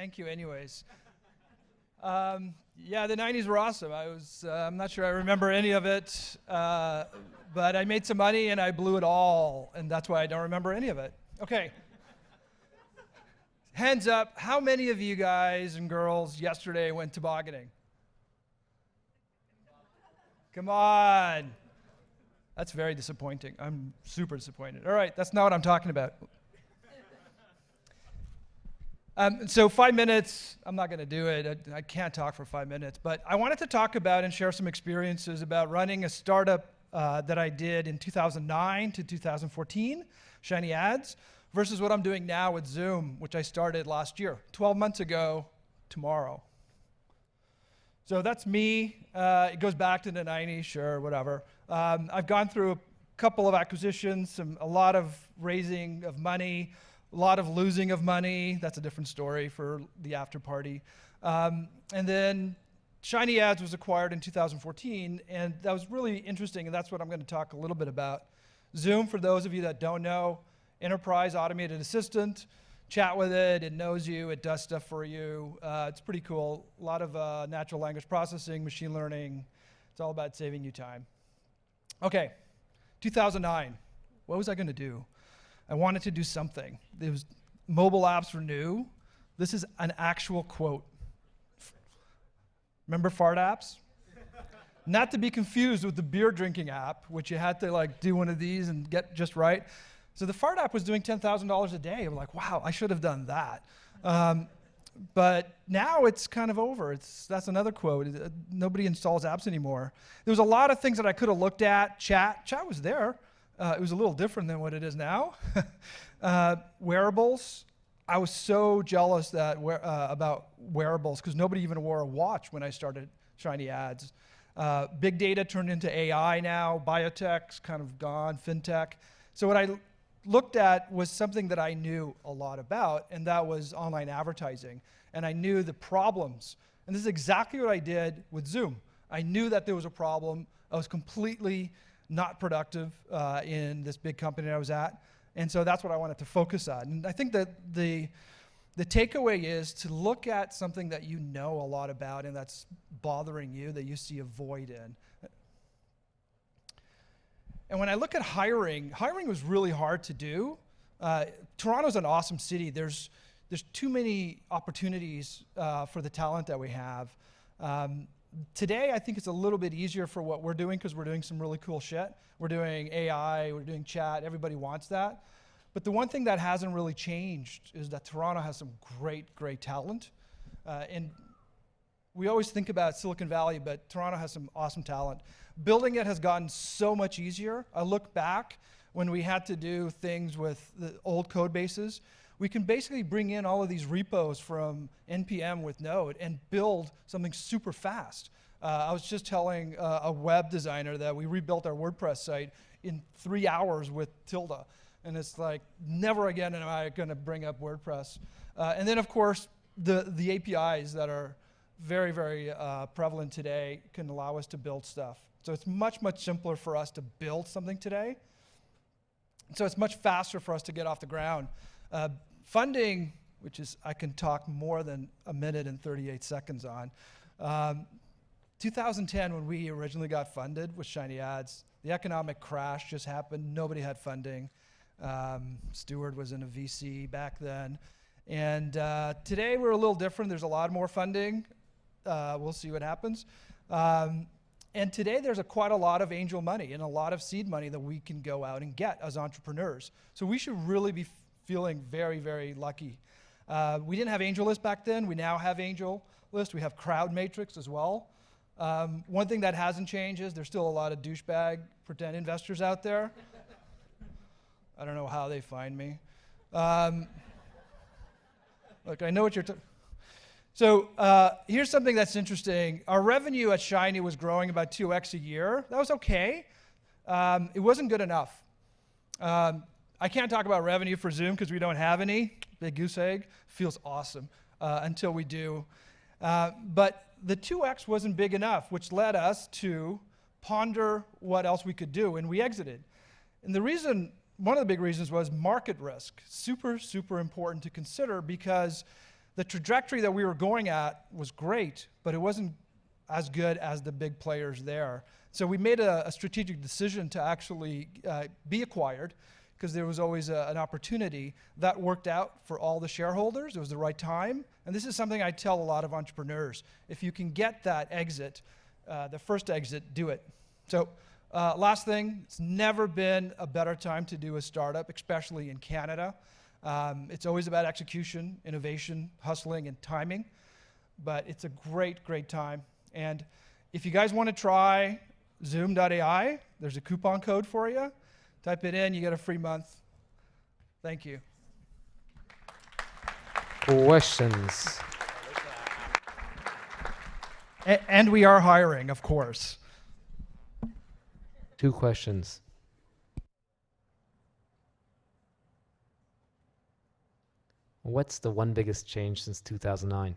thank you anyways. Yeah, the 90s were awesome. I'm not sure I remember any of it, but I made some money and I blew it all, and that's why I don't remember any of it. Okay. Hands up, how many of you guys and girls yesterday went tobogganing? Come on. That's very disappointing. I'm super disappointed. All right, that's not what I'm talking about. So 5 minutes, I'm not going to do it. I can't talk for 5 minutes. But I wanted to talk about and share some experiences about running a startup that I did in 2009 to 2014, Shiny Ads, versus what I'm doing now with Zoom, which I started last year, 12 months ago tomorrow. So that's me. It goes back to the 90s, sure, whatever. I've gone through a couple of acquisitions, a lot of raising of money, a lot of losing of money. That's a different story for the after party. And then Shiny Ads was acquired in 2014, and that was really interesting, and that's what I'm going to talk a little bit about. Zoom, for those of you that don't know, enterprise automated assistant. Chat with it, it knows you, it does stuff for you. It's pretty cool. A lot of natural language processing, machine learning. It's all about saving you time. Okay, 2009. What was I going to do? I wanted to do something. Mobile apps were new. This is an actual quote. Remember fart apps? Not to be confused with the beer drinking app, which you had to like do one of these and get just right. So the fart app was doing $10,000 a day. I'm like, wow, I should have done that. But now it's kind of over. That's another quote. Nobody installs apps anymore. There was a lot of things that I could have looked at. Chat was there. It was a little different than what it is now. Wearables. I was so jealous about wearables because nobody even wore a watch when I started Shiny Ads. Big data turned into AI now. Biotech's kind of gone. FinTech. So what I looked at was something that I knew a lot about, and that was online advertising. And I knew the problems. And this is exactly what I did with Zoom. I knew that there was a problem. I was completely not productive in this big company I was at. And so that's what I wanted to focus on. And I think that the takeaway is to look at something that you know a lot about and that's bothering you, that you see a void in. And when I look at hiring was really hard to do. Toronto's an awesome city. There's too many opportunities for the talent that we have. Today, I think it's a little bit easier for what we're doing because we're doing some really cool shit. We're doing AI, we're doing chat, everybody wants that. But the one thing that hasn't really changed is that Toronto has some great talent. And we always think about Silicon Valley, but Toronto has some awesome talent. Building it has gotten so much easier. I look back when we had to do things with the old code bases. We can basically bring in all of these repos from NPM with Node and build something super fast. I was just telling a web designer that we rebuilt our WordPress site in 3 hours with Tilda. And it's like, never again am I going to bring up WordPress. And then, of course, the APIs that are very prevalent today can allow us to build stuff. So it's much simpler for us to build something today. So it's much faster for us to get off the ground. Funding, which is I can talk more than a minute and 38 seconds on. 2010, when we originally got funded with Shiny Ads, the economic crash just happened. Nobody had funding. Stewart was in a VC back then. And today we're a little different. There's a lot more funding. We'll see what happens. And today there's quite a lot of angel money and a lot of seed money that we can go out and get as entrepreneurs. So we should really be feeling very lucky. We didn't have AngelList back then. We now have AngelList. We have Crowd Matrix as well. One thing that hasn't changed is there's still a lot of douchebag pretend investors out there. I don't know how they find me. Look, I know what you're talking. So here's something that's interesting. Our revenue at Shiny was growing about 2x a year. That was okay. It wasn't good enough. I can't talk about revenue for Zoom because we don't have any. Big goose egg. Feels awesome until we do. But the 2x wasn't big enough, which led us to ponder what else we could do, and we exited. And the reason, one of the big reasons was market risk. Super important to consider because the trajectory that we were going at was great, but it wasn't as good as the big players there. So we made a strategic decision to actually be acquired, because there was always an opportunity. That worked out for all the shareholders. It was the right time. And this is something I tell a lot of entrepreneurs. If you can get that exit, the first exit, do it. So last thing, it's never been a better time to do a startup, especially in Canada. It's always about execution, innovation, hustling, and timing. But it's a great, great time. And if you guys want to try Zoom.ai, there's a coupon code for you. Type it in, you get a free month. Thank you. Questions? And we are hiring, of course. 2 questions. What's the one biggest change since 2009?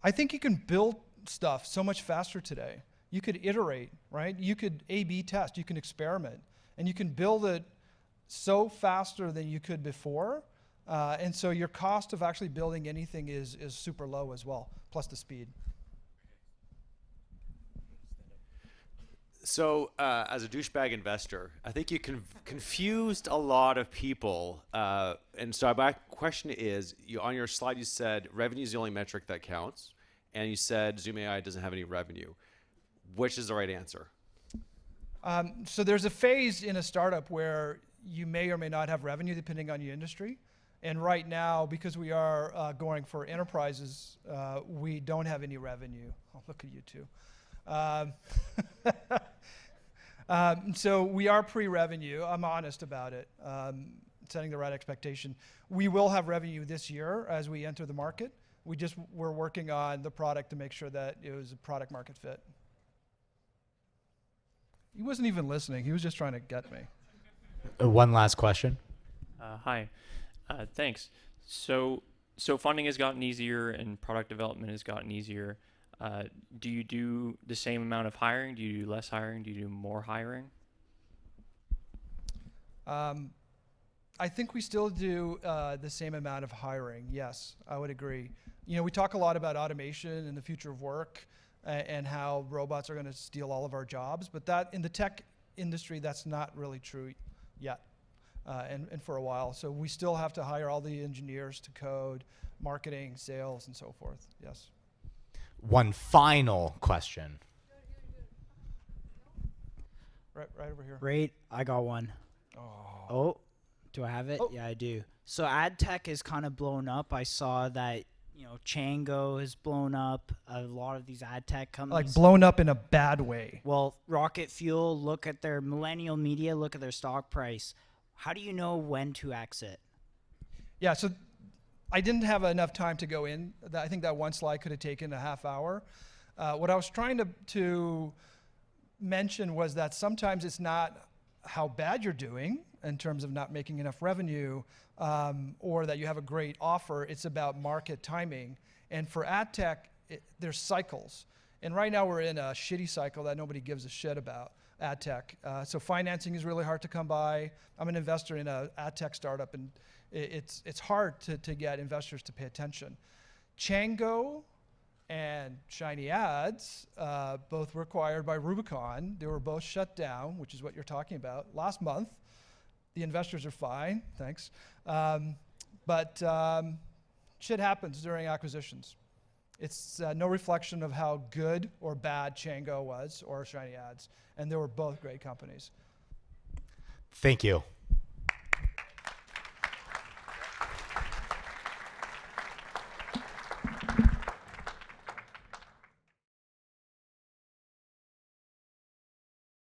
I think you can build stuff so much faster today. You could iterate, right? You could A/B test, you can experiment, and you can build it so faster than you could before. And so your cost of actually building anything is super low as well, plus the speed. So as a douchebag investor, I think you confused a lot of people. And so my question is, on your slide you said revenue is the only metric that counts, and you said Zoom.ai doesn't have any revenue. Which is the right answer? So there's a phase in a startup where you may or may not have revenue depending on your industry. And right now, because we are going for enterprises, we don't have any revenue. Oh, look at you two. So we are pre-revenue. I'm honest about it, setting the right expectation. We will have revenue this year as we enter the market. We're working on the product to make sure that it was a product market fit. He wasn't even listening. He was just trying to get me. One last question. Hi, thanks. So funding has gotten easier and product development has gotten easier. Do you do the same amount of hiring? Do you do less hiring? Do you do more hiring? I think we still do the same amount of hiring. Yes, I would agree. You know, we talk a lot about automation and the future of work and how robots are going to steal all of our jobs, but that in the tech industry, that's not really true yet, and for a while. So we still have to hire all the engineers to code, marketing, sales, and so forth. Yes. One final question. Right over here. Great, I got one. Oh, do I have it? Oh. Yeah, I do. So ad tech is kind of blown up. I saw that, Chango has blown up. A lot of these ad tech companies. Like blown up in a bad way. Well, Rocket Fuel, look at their Millennial Media, look at their stock price. How do you know when to exit? Yeah, so I didn't have enough time to go in. I think that one slide could have taken a half hour. What I was trying to mention was that sometimes it's not how bad you're doing in terms of not making enough revenue or that you have a great offer. It's about market timing. And for ad tech, there's cycles. And right now we're in a shitty cycle that nobody gives a shit about, ad tech. So financing is really hard to come by. I'm an investor in an ad tech startup, and it's hard to get investors to pay attention. Chango and Shiny Ads, both were acquired by Rubicon. They were both shut down, which is what you're talking about, last month. The investors are fine, thanks. But shit happens during acquisitions. It's no reflection of how good or bad Chango was or Shiny Ads, and they were both great companies. Thank you.